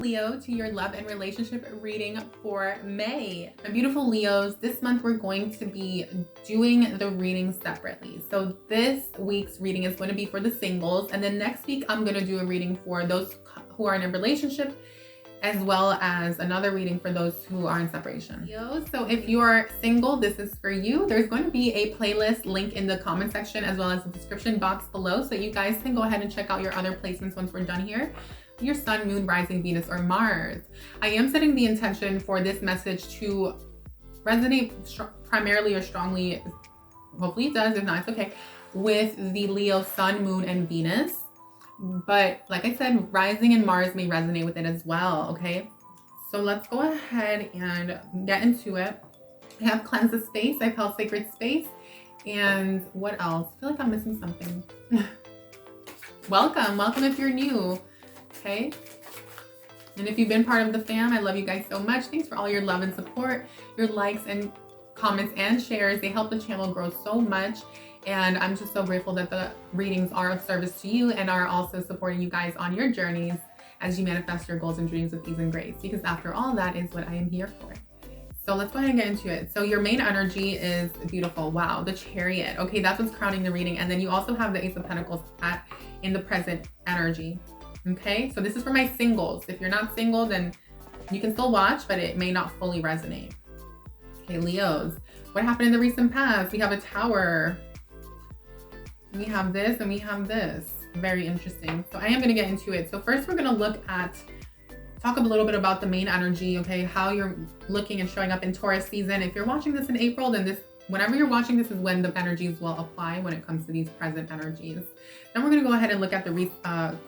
Leo, to your love and relationship reading for May. My beautiful Leos, this month we're going to be doing the reading separately. So this week's reading is going to be for the singles, and then next week I'm going to do a reading for those who are in a relationship, as well as another reading for those who are in separation. Leos, so if you're single, this is for you. There's going to be a playlist link in the comment section as well as the description box below, so you guys can go ahead and check out your other placements once we're done here. Your sun, moon, rising, Venus, or Mars. I am setting the intention for this message to resonate primarily or strongly, hopefully it does, if not, it's okay, with the Leo sun, moon, and Venus. But like I said, rising and Mars may resonate with it as well, okay? So let's go ahead and get into it. I have cleansed the space, I've held sacred space, and what else? I feel like I'm missing something. Welcome if you're new. Okay, and if you've been part of the fam, I love you guys so much. Thanks for all your love and support, your likes and comments and shares. They help the channel grow so much, and I'm just so grateful that the readings are of service to you and are also supporting you guys on your journeys as you manifest your goals and dreams with ease and grace, because after all, that is what I am here for. So let's go ahead and get into it. So your main energy is beautiful. Wow, the Chariot. Okay, that's what's crowning the reading. And then you also have the Ace of Pentacles in the present energy. Okay, so this is for my singles. If you're not single, then you can still watch, but it may not fully resonate. Okay, Leos, what happened in the recent past? We have a Tower. We have this and we have this. Very interesting. So I am going to get into it. So first we're going to talk a little bit about the main energy, okay? How you're looking and showing up in Taurus season. If you're watching this in April, then whenever you're watching this is when the energies will apply when it comes to these present energies. Then we're going to go ahead and look at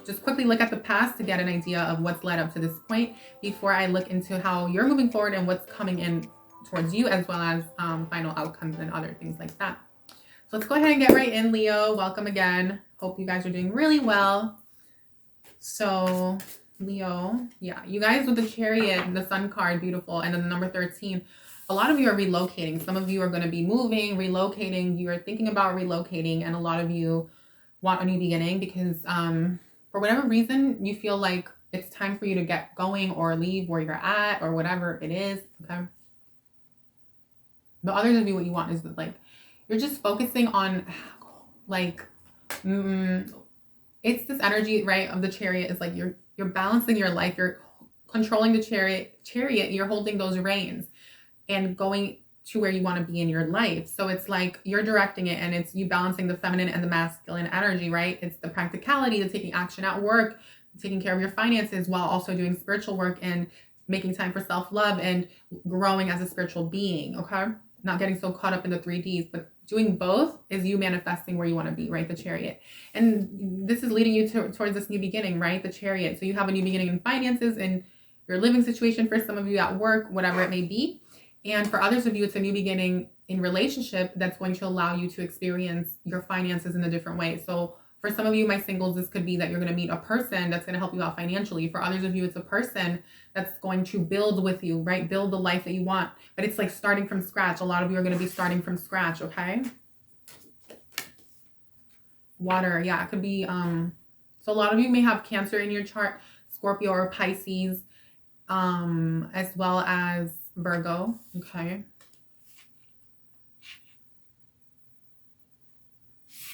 just quickly look at the past to get an idea of what's led up to this point before I look into how you're moving forward and what's coming in towards you, as well as final outcomes and other things like that. So let's go ahead and get right in, Leo. Welcome again. Hope you guys are doing really well. So Leo, yeah, you guys with the Chariot, the Sun card, beautiful, and then the number 13. A lot of you are relocating. Some of you are going to be moving, relocating. You are thinking about relocating, and a lot of you want a new beginning because for whatever reason, you feel like it's time for you to get going or leave where you're at or whatever it is, okay? The others of you, what you want is that, like, you're just focusing on, like, it's this energy, right, of the Chariot. Is like you're balancing your life. You're controlling the chariot. You're holding those reins and going to where you want to be in your life. So it's like you're directing it, and it's you balancing the feminine and the masculine energy, right? It's the practicality, the taking action at work, taking care of your finances while also doing spiritual work and making time for self-love and growing as a spiritual being, okay? Not getting so caught up in the 3Ds, but doing both is you manifesting where you want to be, right? The Chariot. And this is leading you towards this new beginning, right? The Chariot. So you have a new beginning in finances and your living situation, for some of you at work, whatever it may be. And for others of you, it's a new beginning in relationship that's going to allow you to experience your finances in a different way. So for some of you, my singles, this could be that you're going to meet a person that's going to help you out financially. For others of you, it's a person that's going to build with you, right? Build the life that you want. But it's like starting from scratch. A lot of you are going to be starting from scratch, okay? Water, yeah, it could be. So a lot of you may have Cancer in your chart, Scorpio or Pisces, as well as Virgo, okay?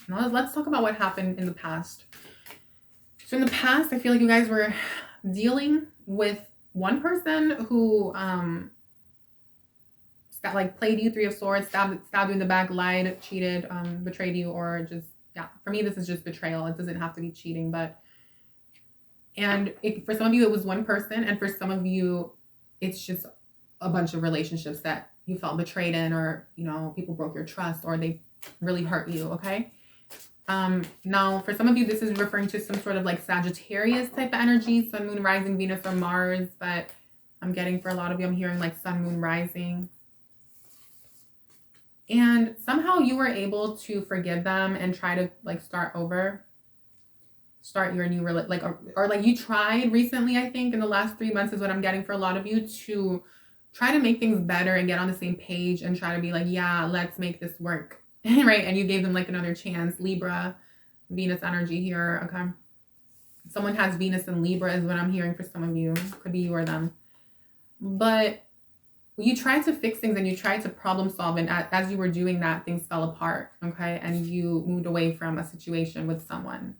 Now let's talk about what happened in the past. So in the past, I feel like you guys were dealing with one person who played you, 3 of Swords, stabbed you in the back, lied, cheated, betrayed you, or just, yeah, for me this is just betrayal. It doesn't have to be cheating, but for some of you it was one person, and for some of you it's just a bunch of relationships that you felt betrayed in, or people broke your trust, or they really hurt you, okay? Now for some of you this is referring to some sort of like Sagittarius type of energy, Sun, Moon, Rising, Venus, or Mars, but I'm getting for a lot of you, I'm hearing like Sun, Moon, Rising. And somehow you were able to forgive them and try to like start over, start your new or like you tried recently, I think in the last 3 months is what I'm getting for a lot of you, to try to make things better and get on the same page and try to be like, yeah, let's make this work. Right? And you gave them like another chance. Libra, Venus energy here, okay? Someone has Venus in Libra is what I'm hearing for some of you. Could be you or them. But you tried to fix things and you tried to problem solve, and as you were doing that, things fell apart, okay? And you moved away from a situation with someone,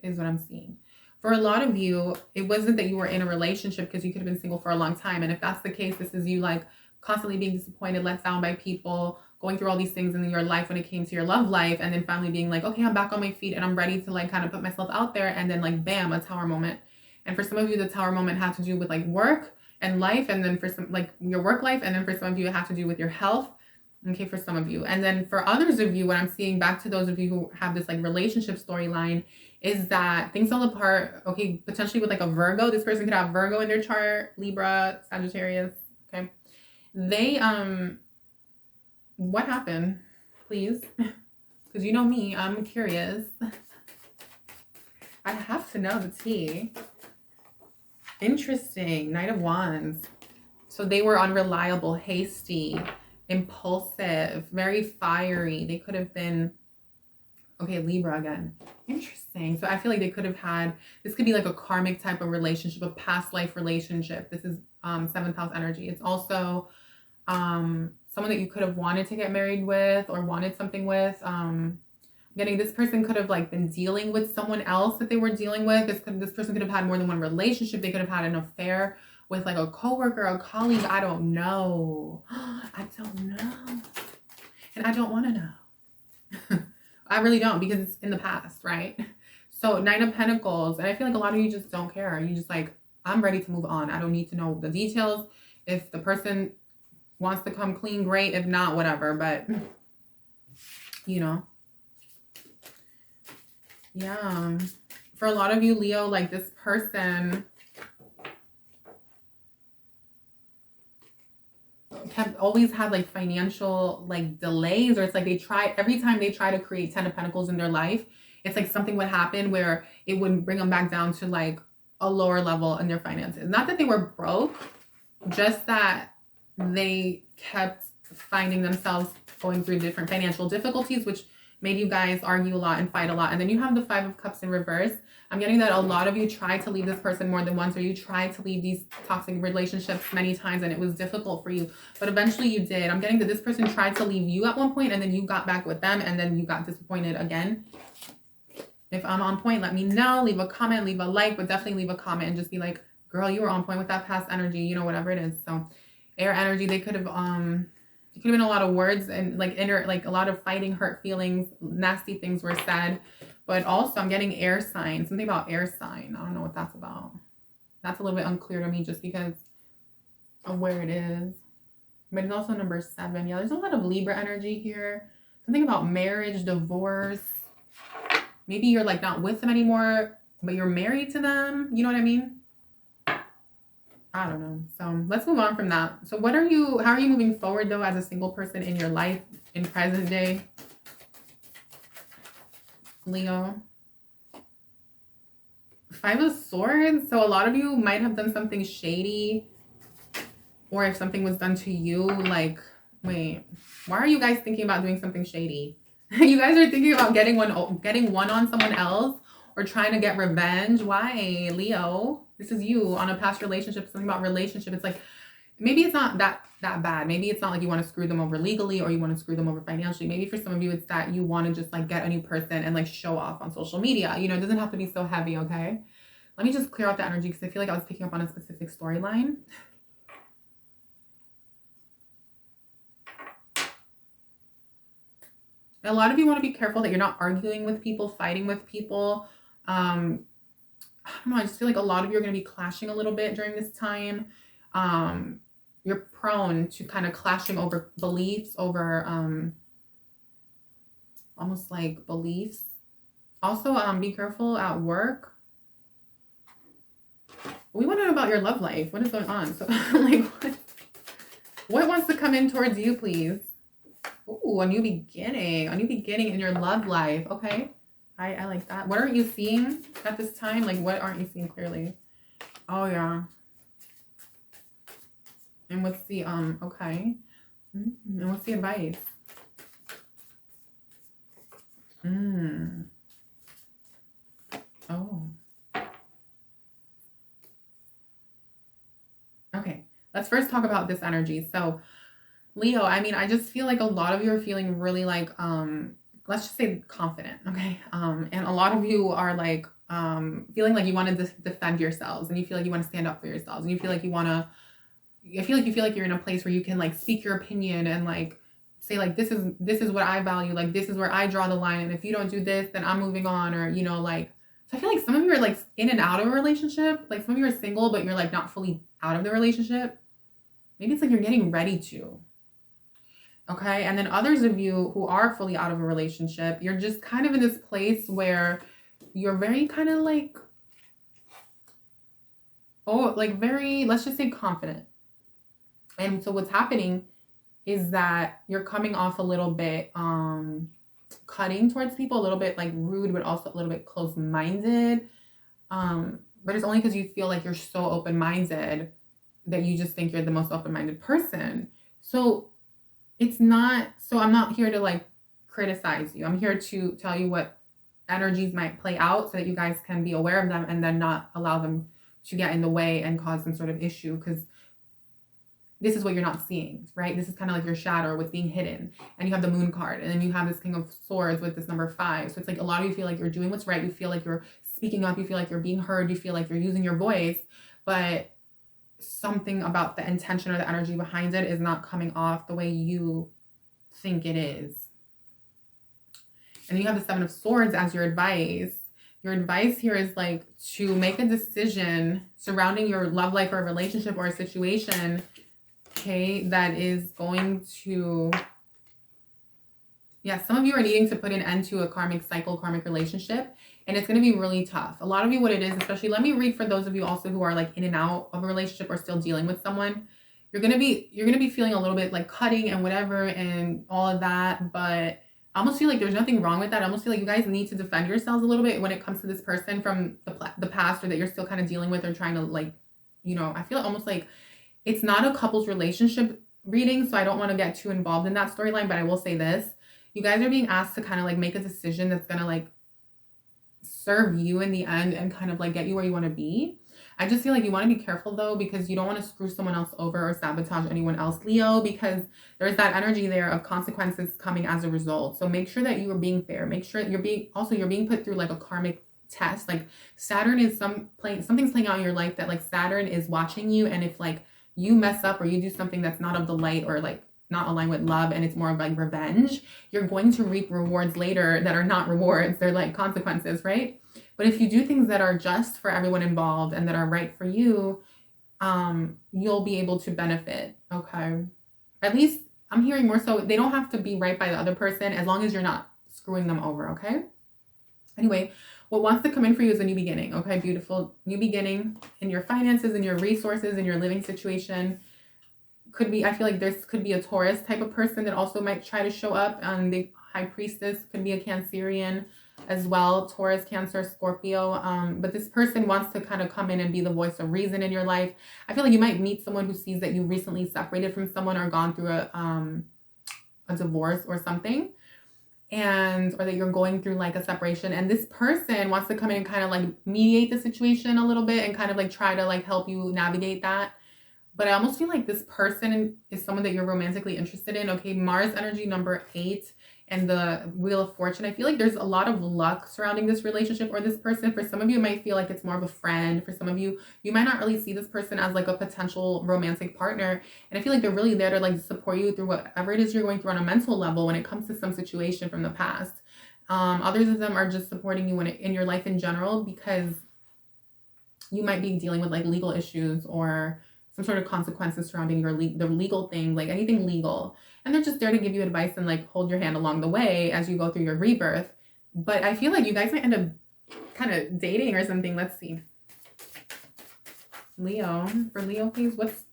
is what I'm seeing. For a lot of you, it wasn't that you were in a relationship, because you could have been single for a long time. And if that's the case, this is you like constantly being disappointed, let down by people, going through all these things in your life when it came to your love life, and then finally being like, okay, I'm back on my feet and I'm ready to like kind of put myself out there, and then like bam, a tower moment. And for some of you, the tower moment had to do with like work and life, and then for some like your work life, and then for some of you it has to do with your health, okay, for some of you. And then for others of you, what I'm seeing, back to those of you who have this like relationship storyline, is that things fell apart, okay, potentially with like a Virgo. This person could have Virgo in their chart, Libra, Sagittarius, okay? They what happened, please? Because you know me, I'm curious. I have to know the tea. Interesting. Knight of Wands. So they were unreliable, hasty, impulsive, very fiery. They could have been, okay, Libra again. Interesting. So I feel like they could have had, this could be like a karmic type of relationship, a past life relationship. This is 7th house energy. It's also someone that you could have wanted to get married with or wanted something with. Getting this person could have like been dealing with someone else that they were dealing with. This person could have had more than one relationship. They could have had an affair with like a coworker, a colleague. I don't know. I don't know. And I don't want to know. I really don't, because it's in the past, right? So 9 of Pentacles. And I feel like a lot of you just don't care. You just like, I'm ready to move on. I don't need to know the details. If the person wants to come clean, great. If not, whatever. But, you know. Yeah. For a lot of you, Leo, like this person have always had like financial like delays, or it's like they try, every time they try to create 10 of Pentacles in their life, it's like something would happen where it would bring them back down to like a lower level in their finances. Not that they were broke, just that they kept finding themselves going through different financial difficulties, which made you guys argue a lot and fight a lot. And then you have the 5 of Cups in reverse. I'm getting that a lot of you tried to leave this person more than once, or you tried to leave these toxic relationships many times and it was difficult for you, but eventually you did. I'm getting that this person tried to leave you at one point and then you got back with them and then you got disappointed again. If I'm on point, let me know. Leave a comment, leave a like, but definitely leave a comment and just be like, girl, you were on point with that past energy, you know, whatever it is. So air energy, they could have it could have been a lot of words and like like a lot of fighting, hurt feelings, nasty things were said. But also I'm getting air sign, something about air sign. I don't know what that's about. That's a little bit unclear to me just because of where it is. But it's also number 7. Yeah, there's a lot of Libra energy here. Something about marriage, divorce. Maybe you're like not with them anymore, but you're married to them. You know what I mean? I don't know. So let's move on from that. So how are you moving forward though as a single person in your life in present day, Leo? 5 of Swords. So a lot of you might have done something shady, or if something was done to you, like, wait, why are you guys thinking about doing something shady? You guys are thinking about getting one on someone else or trying to get revenge. Why, Leo? This is you on a past relationship, something about relationship. It's like, maybe it's not that bad. Maybe it's not like you want to screw them over legally or you want to screw them over financially. Maybe for some of you, it's that you want to just like get a new person and like show off on social media. You know, it doesn't have to be so heavy, okay? Let me just clear out the energy because I feel like I was picking up on a specific storyline. A lot of you want to be careful that you're not arguing with people, fighting with people. I don't know, I just feel like a lot of you are going to be clashing a little bit during this time. You're prone to kind of clashing over beliefs, over almost like beliefs. Also, be careful at work. We want to know about your love life. What is going on? So, like, what wants to come in towards you, please? Ooh, a new beginning. A new beginning in your love life. Okay. I like that. What aren't you seeing at this time? Like, what aren't you seeing clearly? Oh, yeah. And what's the, okay. And what's the advice? Oh. let's first talk about this energy. So Leo, I mean, I just feel like a lot of you are feeling really like, let's just say confident, okay? And a lot of you are like, feeling like you want to defend yourselves, and you feel like you want to stand up for yourselves, and you feel like you want to, I feel like you're in a place where you can like speak your opinion and like say like, this is what I value, like this is where I draw the line, and if you don't do this, then I'm moving on, or you know, like, so I feel like some of you are like in and out of a relationship, like some of you are single, but you're like not fully out of the relationship. Maybe it's like you're getting ready to. Okay, and then others of you who are fully out of a relationship, you're just kind of in this place where you're very kind of like, oh, like very, let's just say confident. And so what's happening is that you're coming off a little bit cutting towards people, a little bit like rude, but also a little bit close-minded. But it's only because you feel like you're so open-minded that you just think you're the most open-minded person. So it's not, so I'm not here to like criticize you. I'm here to tell you what energies might play out so that you guys can be aware of them and then not allow them to get in the way and cause some sort of issue, because this is what you're not seeing, right? This is kind of like your shadow with being hidden. And you have the moon card, and then you have this King of Swords with this number 5. So it's like a lot of you feel like you're doing what's right. You feel like you're speaking up. You feel like you're being heard. You feel like you're using your voice, but something about the intention or the energy behind it is not coming off the way you think it is. And you have the 7 of Swords as your advice. Your advice here is like to make a decision surrounding your love life or a relationship or a situation, okay, that is going to, yeah, some of you are needing to put an end to a karmic cycle, karmic relationship, and it's going to be really tough. A lot of you, what it is, especially, let me read for those of you also who are like in and out of a relationship or still dealing with someone. You're going to be feeling a little bit like cutting and whatever and all of that, but I almost feel like there's nothing wrong with that. I almost feel like you guys need to defend yourselves a little bit when it comes to this person from the past, or that you're still kind of dealing with or trying to like, you know, I feel almost like it's not a couple's relationship reading, so I don't want to get too involved in that storyline, but I will say this. You guys are being asked to kind of like make a decision that's going to like serve you in the end and kind of like get you where you want to be. I just feel like you want to be careful though, because you don't want to screw someone else over or sabotage anyone else, Leo, because there's that energy there of consequences coming as a result. So make sure that you are being fair. Make sure you're being put through like a karmic test. Like Saturn is something's playing out in your life that like Saturn is watching you, and if like you mess up or you do something that's not of the light or like not aligned with love and it's more of like revenge, you're going to reap rewards later that are not rewards. They're like consequences, right? But if you do things that are just for everyone involved and that are right for you, you'll be able to benefit, okay? At least I'm hearing more so they don't have to be right by the other person as long as you're not screwing them over, okay? Anyway, what wants to come in for you is a new beginning, okay? Beautiful new beginning in your finances, in your resources, in your living situation. Could be, I feel like this could be a Taurus type of person that also might try to show up. The High Priestess could be a Cancerian as well, Taurus, Cancer, Scorpio. But this person wants to kind of come in and be the voice of reason in your life. I feel like you might meet someone who sees that you recently separated from someone or gone through a divorce or something, or that you're going through like a separation, and this person wants to come in and kind of like mediate the situation a little bit and kind of like try to like help you navigate that. But I almost feel like this person is someone that you're romantically interested in. Okay, Mars energy number 8 and the Wheel of Fortune. I feel like there's a lot of luck surrounding this relationship or this person. For some of you, it might feel like it's more of a friend. For some of you, you might not really see this person as like a potential romantic partner. And I feel like they're really there to like support you through whatever it is you're going through on a mental level when it comes to some situation from the past. Others of them are just supporting you in your life in general, because you might be dealing with like legal issues or some sort of consequences surrounding the legal thing, like anything legal. And they're just there to give you advice and like hold your hand along the way as you go through your rebirth. But I feel like you guys might end up kind of dating or something. Let's see. Leo, for Leo, please. What's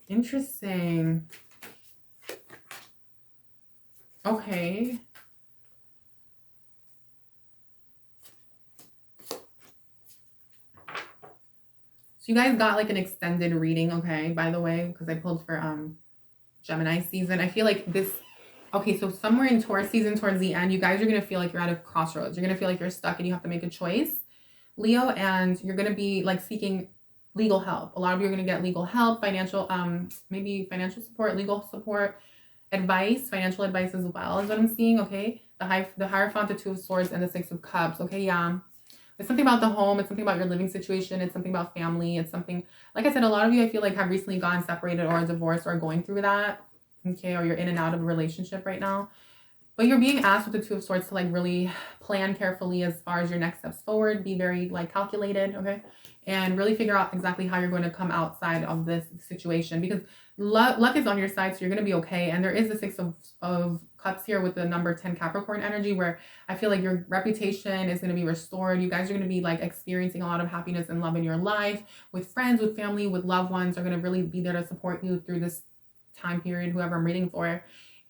interesting. Okay. So you guys got like an extended reading, okay, by the way, because I pulled for Gemini season. I feel like this, okay, so somewhere in Taurus season towards the end, you guys are going to feel like you're at a crossroads. You're going to feel like you're stuck and you have to make a choice, Leo, and you're going to be like seeking legal help. A lot of you are going to get legal help, financial, maybe financial support, legal support, advice, financial advice as well is what I'm seeing. Okay. The Hierophant, the Two of Swords, and the Six of Cups. Okay. Yeah. It's something about the home. It's something about your living situation. It's something about family. It's something, like I said, a lot of you, I feel like, have recently gotten separated or divorced or going through that. Okay. Or you're in and out of a relationship right now. But you're being asked with the Two of Swords to like really plan carefully as far as your next steps forward. Be very like calculated, okay? And really figure out exactly how you're going to come outside of this situation, because luck is on your side, so you're going to be okay. And there is the Six of Cups here with the number 10 Capricorn energy, where I feel like your reputation is going to be restored. You guys are going to be like experiencing a lot of happiness and love in your life, with friends, with family, with loved ones are going to really be there to support you through this time period, whoever I'm reading for.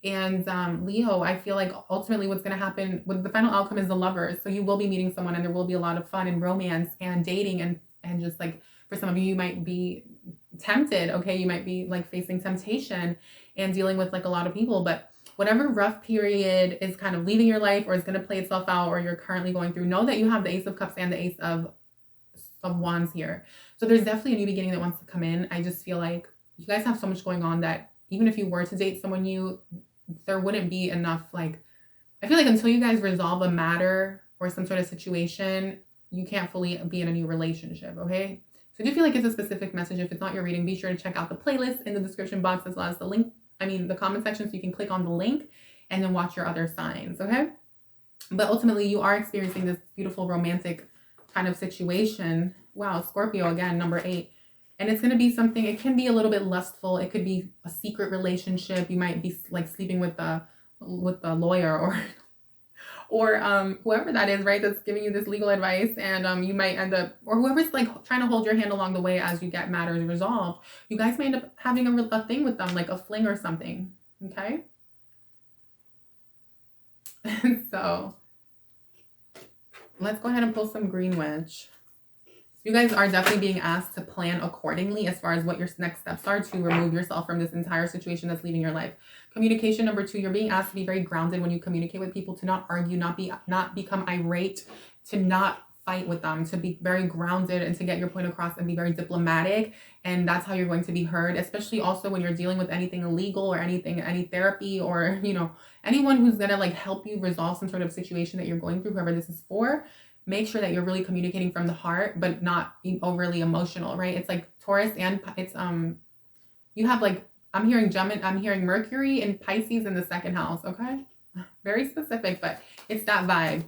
And Leo, I feel like ultimately what's going to happen with the final outcome is the Lovers. So you will be meeting someone, and there will be a lot of fun and romance and dating, and just like for some of you, you might be tempted. Okay. You might be like facing temptation and dealing with like a lot of people, but whatever rough period is kind of leaving your life or is going to play itself out, or you're currently going through, know that you have the Ace of Cups and the Ace of Wands here. So there's definitely a new beginning that wants to come in. I just feel like you guys have so much going on that even if you were to date someone new, there wouldn't be enough, like, I feel like until you guys resolve a matter or some sort of situation, you can't fully be in a new relationship, okay? So I do feel like it's a specific message. If it's not your reading, be sure to check out the playlist in the description box, as well as the link, the comment section, so you can click on the link and then watch your other signs, okay? But ultimately, you are experiencing this beautiful romantic kind of situation. Wow, Scorpio again, number 8. And it's going to be something, it can be a little bit lustful. It could be a secret relationship. You might be like sleeping with the lawyer or whoever that is, right? That's giving you this legal advice. And you might end up, or whoever's like trying to hold your hand along the way as you get matters resolved, you guys may end up having a thing with them, like a fling or something. Okay. So let's go ahead and pull some Green Witch. You guys are definitely being asked to plan accordingly as far as what your next steps are to remove yourself from this entire situation that's leaving your life. Communication number 2, you're being asked to be very grounded when you communicate with people, to not argue, not become irate, to not fight with them, to be very grounded and to get your point across and be very diplomatic. And that's how you're going to be heard, especially also when you're dealing with anything illegal or any therapy, or, you know, anyone who's going to like help you resolve some sort of situation that you're going through, whoever this is for. Make sure that you're really communicating from the heart, but not overly emotional, right? It's like Taurus, and it's you have like, I'm hearing Gemini, I'm hearing Mercury and Pisces in the 2nd house, okay? Very specific, but it's that vibe.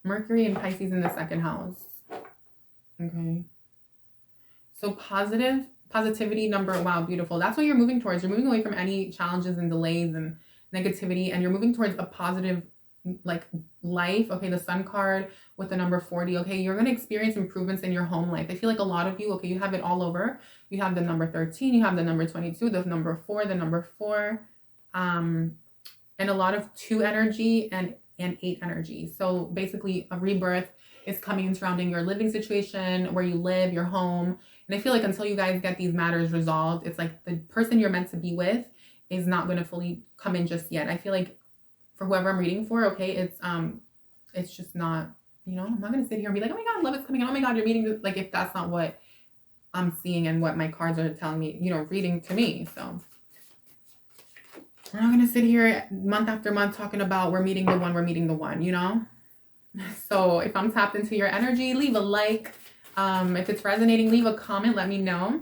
Mercury and Pisces in the 2nd house. Okay. So positivity number, wow, beautiful. That's what you're moving towards. You're moving away from any challenges and delays and negativity, and you're moving towards a positive like life. Okay, the Sun card with the number 40. Okay, you're going to experience improvements in your home life. I feel like a lot of you, okay, you have it all over. You have the number 13, you have the number 22, the number 4, the number 4, and a lot of 2 energy and 8 energy. So basically a rebirth is coming and surrounding your living situation, where you live, your home. And I feel like until you guys get these matters resolved, it's like the person you're meant to be with is not going to fully come in just yet. I feel like for whoever I'm reading for, okay, it's just not, you know, I'm not going to sit here and be like, oh my God, love is coming in. Oh my God, you're meeting this. Like, if that's not what I'm seeing and what my cards are telling me, you know, reading to me. So we're not going to sit here month after month talking about we're meeting the one, you know? So if I'm tapped into your energy, leave a like. If it's resonating, leave a comment. Let me know.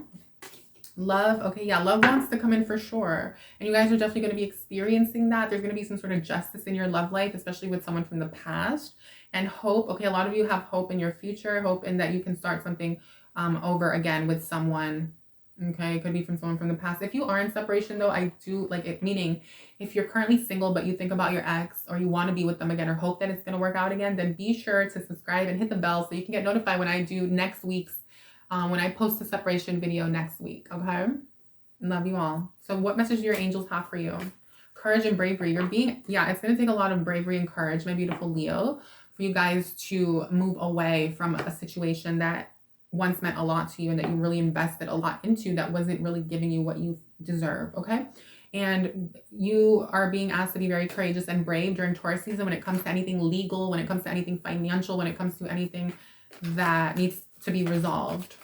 Love, okay, yeah, love wants to come in for sure. And you guys are definitely going to be experiencing that. There's going to be some sort of justice in your love life, especially with someone from the past. And hope, okay, a lot of you have hope in your future, hope in that you can start something over again with someone. Okay, it could be from someone from the past. If you are in separation though, I do like it, meaning if you're currently single but you think about your ex, or you want to be with them again, or hope that it's going to work out again, then be sure to subscribe and hit the bell so you can get notified when I do next week's when I post a separation video next week. Okay, love you all. So what message do your angels have for you? Courage and bravery. You're being, yeah, it's going to take a lot of bravery and courage, my beautiful Leo, for you guys to move away from a situation that once meant a lot to you and that you really invested a lot into, that wasn't really giving you what you deserve. Okay, and you are being asked to be very courageous and brave during Taurus season when it comes to anything legal, when it comes to anything financial, when it comes to anything that needs to be resolved.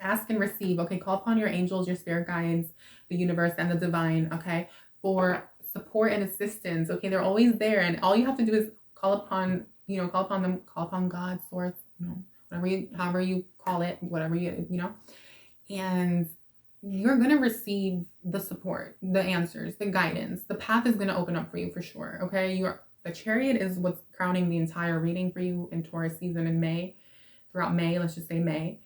Ask and receive. Okay, call upon your angels, your spirit guides, the universe, and the divine. Okay, for support and assistance. Okay, they're always there, and all you have to do is call upon, you know, call upon them, call upon God, source, you know, whatever you, however you call it, whatever you know, and you're going to receive the support, the answers, the guidance. The path is going to open up for you for sure. Okay, the Chariot is what's crowning the entire reading for you in Taurus season in May, throughout May. Let's just say May.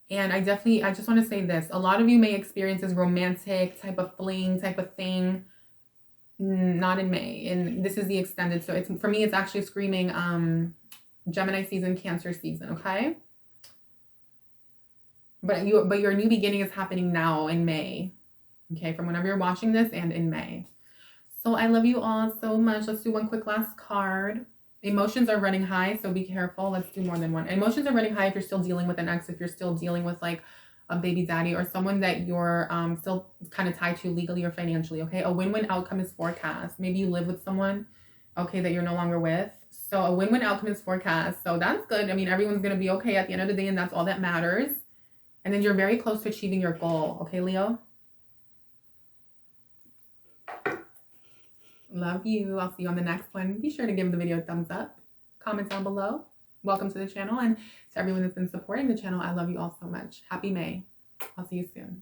And I just want to say this. A lot of you may experience this romantic type of fling type of thing. Not in May. And this is the extended. So it's, for me, it's actually screaming Gemini season, Cancer season. Okay. But your new beginning is happening now in May. Okay. From whenever you're watching this and in May. So I love you all so much. Let's do one quick last card. Emotions are running high, so be careful. Let's do more than one. Emotions are running high if you're still dealing with an ex, if you're still dealing with like a baby daddy or someone that you're still kind of tied to legally or financially, okay? A win-win outcome is forecast. Maybe you live with someone, okay, that you're no longer with. So a win-win outcome is forecast. So that's good. I mean, everyone's going to be okay at the end of the day, and that's all that matters. And then you're very close to achieving your goal, okay, Leo? Love you. I'll see you on the next one. Be sure to give the video a thumbs up. Comment down below. Welcome to the channel. And to everyone that's been supporting the channel, I love you all so much. Happy May. I'll see you soon.